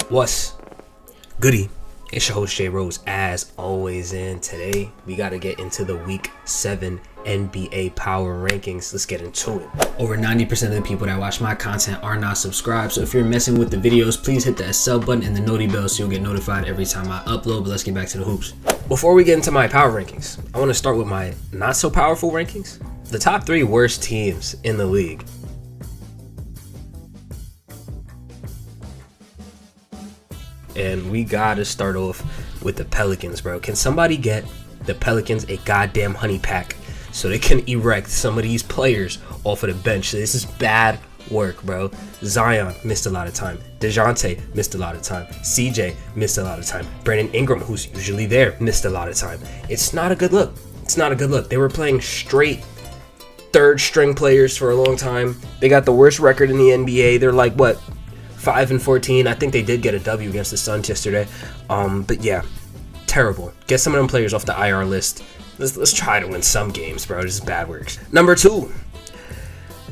What's goody? It's your host Jay Rose as always, and today we got to get into the Week 7 NBA Power Rankings. Let's get into it. Over 90% of the people that watch my content are not subscribed, so if you're messing with the videos, please hit that sub button and the noti bell so you'll get notified every time I upload. But let's get back to the hoops. Before we get into my power rankings, I want to start with my not so powerful rankings. The top 3 worst teams in the league. And we gotta start off with the Pelicans, bro. Can somebody get the Pelicans a goddamn honey pack so they can erect some of these players off of the bench? This is bad work, bro. Zion missed a lot of time. DeJounte missed a lot of time. CJ missed a lot of time. Brandon Ingram, who's usually there, missed a lot of time. It's not a good look. It's not a good look. They were playing straight third string players for a long time. They got the worst record in the NBA. They're like, what, 5-14. I think they did get a W against the Suns yesterday. But yeah, terrible. Get some of them players off the IR list. Let's try to win some games, bro. This is bad work. Number 2,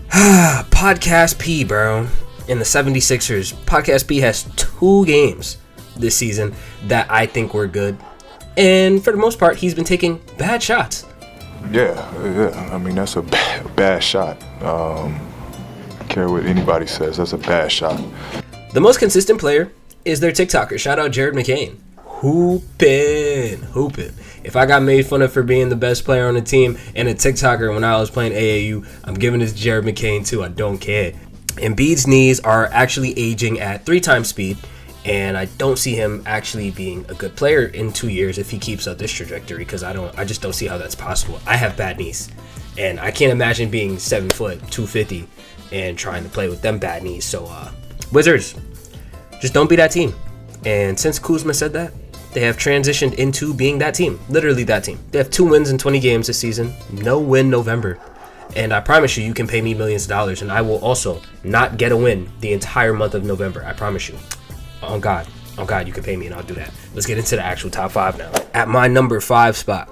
Podcast P, bro. In the 76ers, Podcast P has 2 games this season that I think were good. And for the most part, he's been taking bad shots. Yeah. I mean, that's a bad shot. Care what anybody says, that's a bad shot. The most consistent player is their TikToker. Shout out Jared McCain. Hoopin'. If I got made fun of for being the best player on the team and a TikToker when I was playing AAU, I'm giving this to Jared McCain too. I don't care. Embiid's knees are actually aging at 3 times speed, and I don't see him actually being a good player in 2 years if he keeps up this trajectory, because I just don't see how that's possible. I have bad knees, and I can't imagine being 7 foot, 250, and trying to play with them bad knees. So Wizards, just don't be that team. And since Kuzma said that, they have transitioned into being that team, literally that team. They have 2 wins in 20 games this season, no win November, and I promise you can pay me millions of dollars and I will also not get a win the entire month of November. I promise you. On God, you can pay me and I'll do that. Let's get into the actual top 5 now. At my number 5 spot,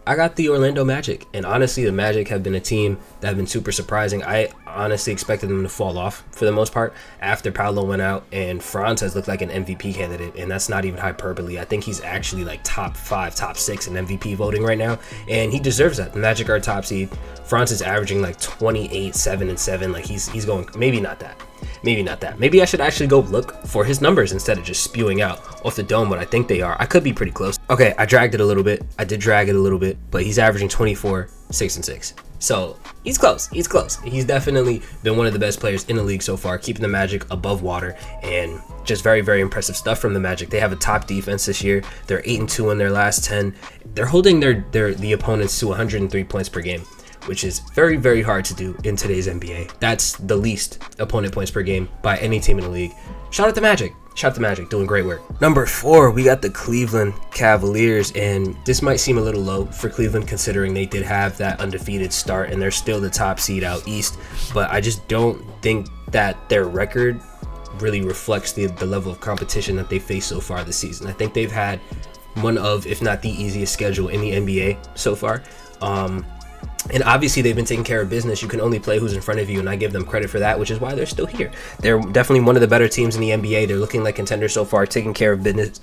I got the Orlando Magic, and honestly, the Magic have been a team that have been super surprising. I honestly expected them to fall off for the most part after Paolo went out, and Franz has looked like an MVP candidate, and that's not even hyperbole. I think he's actually like top 5, top 6 in MVP voting right now, and he deserves that. The Magic are top seed. Franz is averaging like 28, 7, and 7. Like he's going, maybe not that. Maybe I should actually go look for his numbers instead of just spewing out off the dome what I think they are. I could be pretty close. Okay, I dragged it a little bit. I did drag it a little bit, but he's averaging 24, 6, and 6. So he's close. He's definitely been one of the best players in the league so far, keeping the Magic above water, and just very, very impressive stuff from the Magic. They have a top defense this year. They're 8-2 in their last 10. They're holding the opponents to 103 points per game, which is very, very hard to do in today's NBA. That's the least opponent points per game by any team in the league. Shout out the Magic, doing great work. Number 4, we got the Cleveland Cavaliers, and this might seem a little low for Cleveland considering they did have that undefeated start and they're still the top seed out east, but I just don't think that their record really reflects the level of competition that they faced so far this season. I think they've had one of, if not the easiest schedule in the NBA so far. And obviously they've been taking care of business. You can only play who's in front of you, and I give them credit for that, which is why they're still here. They're definitely one of the better teams in the NBA. They're looking like contenders so far, taking care of business,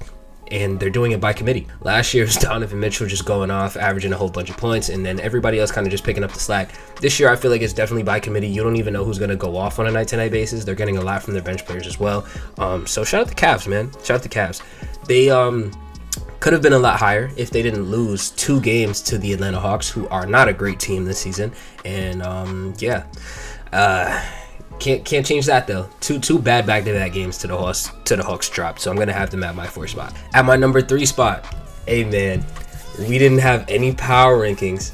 and they're doing it by committee. Last year was Donovan Mitchell just going off, averaging a whole bunch of points, and then everybody else kind of just picking up the slack. This year I feel like it's definitely by committee. You don't even know who's going to go off on a night-to-night basis. They're getting a lot from their bench players as well. So shout out the Cavs, man. Shout out the Cavs. They could have been a lot higher if they didn't lose 2 games to the Atlanta Hawks, who are not a great team this season. And can't change that though. Two bad back-to-back games to the Hawks dropped. So I'm gonna have them at my 4th spot. At my number 3 spot, hey man, we didn't have any power rankings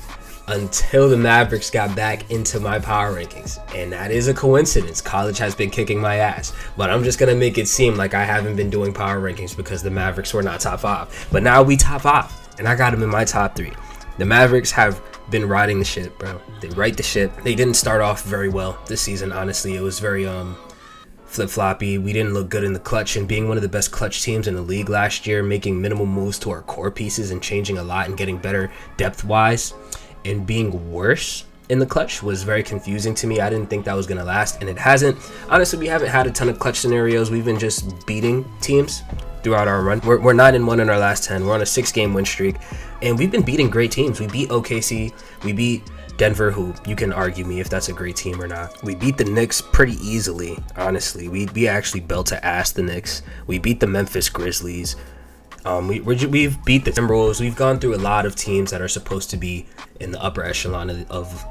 until the Mavericks got back into my power rankings, and that is a coincidence. College has been kicking my ass, but I'm just gonna make it seem like I haven't been doing power rankings because the Mavericks were not top 5. But now we top 5, and I got them in my top 3. The Mavericks have been riding the ship, bro. They ride the ship. They didn't start off very well this season, honestly. It was very flip-floppy. We didn't look good in the clutch, and being one of the best clutch teams in the league last year, making minimal moves to our core pieces and changing a lot and getting better depth-wise, and being worse in the clutch was very confusing to me. I didn't think that was going to last, and it hasn't. Honestly, we haven't had a ton of clutch scenarios. We've been just beating teams throughout our run. We're 9-1 in our last 10. We're on a 6-game win streak, and we've been beating great teams. We beat OKC. We beat Denver, who you can argue me if that's a great team or not. We beat the Knicks pretty easily, honestly. We actually belt to ass the Knicks. We beat the Memphis Grizzlies. We've beat the Timberwolves. We've gone through a lot of teams that are supposed to be in the upper echelon of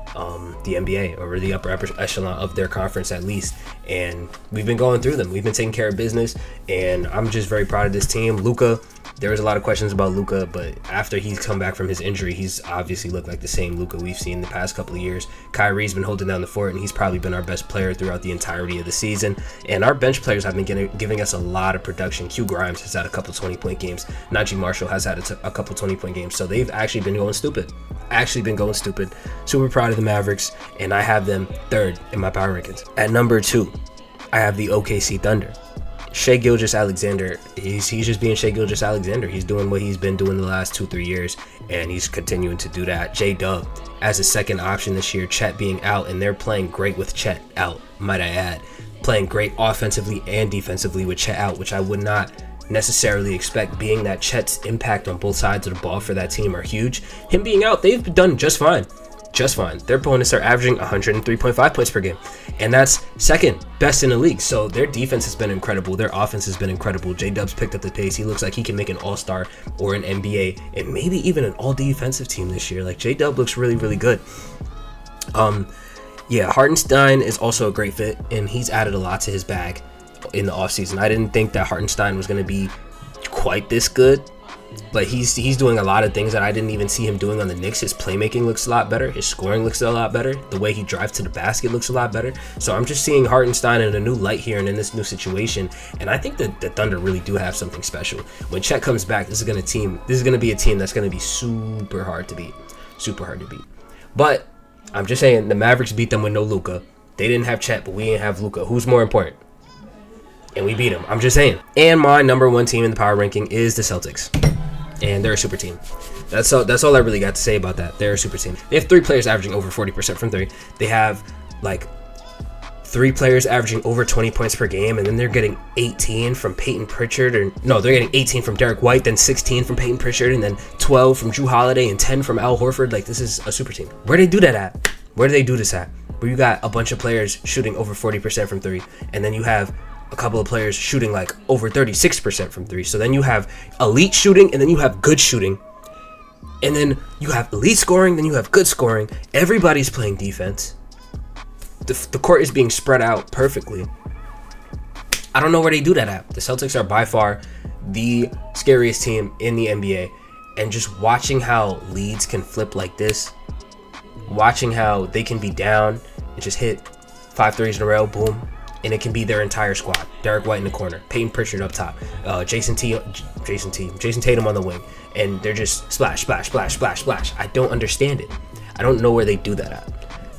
the NBA, or the upper echelon of their conference at least. And we've been going through them. We've been taking care of business, and I'm just very proud of this team. Luka, there was a lot of questions about Luka, but after he's come back from his injury, he's obviously looked like the same Luka we've seen the past couple of years. Kyrie's been holding down the fort, and he's probably been our best player throughout the entirety of the season. And our bench players have been giving us a lot of production. Q Grimes has had a couple 20-point games. Najee Marshall has had a couple 20-point games. So they've actually been going stupid. Super proud of the Mavericks, and I have them third in my power rankings. At number 2, I have the OKC Thunder. Shai Gilgeous-Alexander, he's just being Shai Gilgeous-Alexander. He's doing what he's been doing the last 2-3 years, and he's continuing to do that. J-Dub as a second option this year, Chet being out, and they're playing great with Chet out, might I add. Playing great offensively and defensively with Chet out, which I would not necessarily expect, being that Chet's impact on both sides of the ball for that team are huge. Him being out, they've done just fine. Their opponents are averaging 103.5 points per game, and that's second best in the league. So their defense has been incredible. Their offense has been incredible. J-Dub's picked up the pace. He looks like he can make an all-star or an NBA and maybe even an all-defensive team this year. Like, J-Dub looks really, really good. Yeah, Hartenstein is also a great fit, and he's added a lot to his bag in the offseason. I didn't think that Hartenstein was going to be quite this good, but he's doing a lot of things that I didn't even see him doing on the Knicks. His playmaking looks a lot better. His scoring looks a lot better. The way he drives to the basket looks a lot better. So I'm just seeing Hartenstein in a new light here and in this new situation. And I think that the Thunder really do have something special. When Chet comes back, this is going to be a team that's going to be super hard to beat. But I'm just saying, the Mavericks beat them with no Luka. They didn't have Chet, but we didn't have Luka. Who's more important? And we beat them. I'm just saying. And my number 1 team in the power ranking is the Celtics. And they're a super team. That's all I really got to say about that. They're a super team. They have 3 players averaging over 40% from 3. They have like 3 players averaging over 20 points per game, and then they're getting 18 from Peyton Pritchard. They're getting 18 from Derek White, then 16 from Peyton Pritchard, and then 12 from Jrue Holiday, and 10 from Al Horford. Like, this is a super team. Where do they do that at? Where do they do this at? Where you got a bunch of players shooting over 40% from 3, and then you have a couple of players shooting like over 36% from 3. So then you have elite shooting, and then you have good shooting, and then you have elite scoring, then you have good scoring. Everybody's playing defense. The court is being spread out perfectly. I don't know where they do that at. The Celtics are by far the scariest team in the NBA, and just watching how leads can flip like this, watching how they can be down and just hit 5 threes in a row, boom, and it can be their entire squad. Derek White in the corner, Peyton Pritchard up top, Jason Tatum on the wing, and they're just splash. I don't understand it. I don't know where they do that at.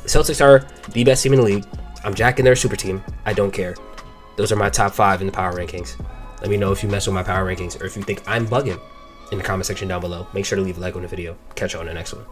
The Celtics are the best team in the league. I'm jacking their super team. I don't care. Those are my top 5 in the power rankings. Let me know if you mess with my power rankings, or if you think I'm bugging in the comment section down below. Make sure to leave a like on the video. Catch you on the next one.